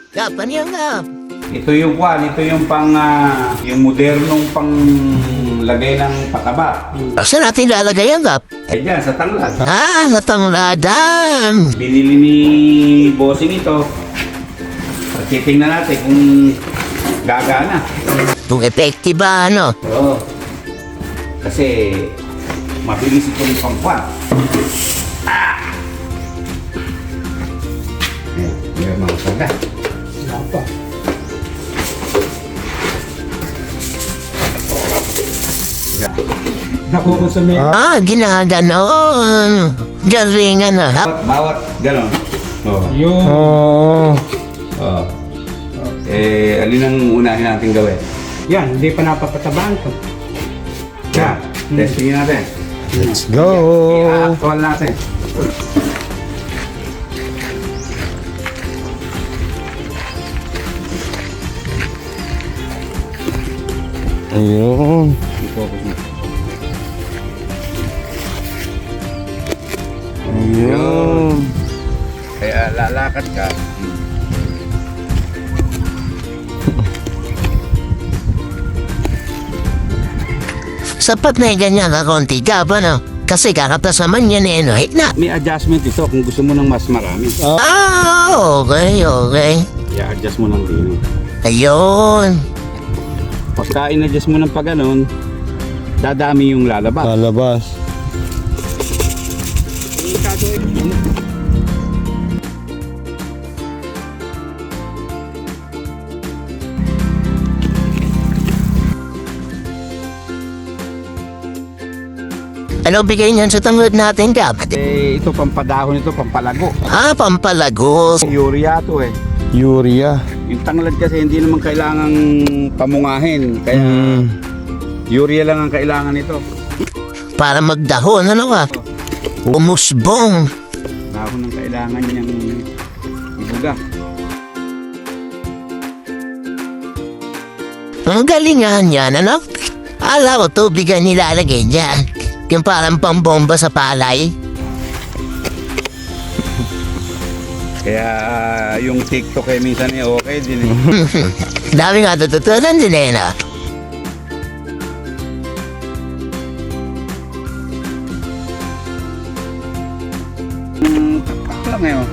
Kapan yan nga? Ito yung yung modernong pang lagay ng pataba. Saan natin lalagay yan, Kap? Eh dyan, sa tanglad. Natangladan. Binili ni bossing ito. Titingnan natin kung gagana. Kung effective ba, ano? Oo. Kasi mabilis itong pangkwan. Meron mga saga. Apa? Nakukonsume. Ginaganon. Galingan na. Bawat ganon. Oo. Yung Oo. Alin ang unahin natin gawin? yan, hindi pa napapatabaan to. Yan. Testingin natin. Let's go! I-actual natin. Ayun. I-focus mo. Ayun. Kaya lalakad ka. Sapat na yung ganyan na konti, Kap, ano? Kasi kakatas naman yan eh, no? Na. May adjustment ito kung gusto mo ng mas marami. Okay. I-adjust mo ng dino. Ayun. Pagka in-adjust mo ng pag ganon, dadami yung lalabas. Lalabas. Ano bigay niyan sa tanglad natin, Kap? Ito pampadahon, ito pampalago. Pampalago. Urea to eh. Urea. Yung tanglad kasi hindi naman kailangang pamungahin. Kaya urea lang ang kailangan nito. Para magdahon, ano ka? Umusbong. Dahon ang kailangan niyang ibuga. Ang galingan yan, ano? Ala ko tubig ang nilalagay dyan. Yung parang pambomba sa palay. Kaya yung TikTok eh minsan eh okay din eh. Dami nga tututunan din eh, no? Takpak lang eh oh.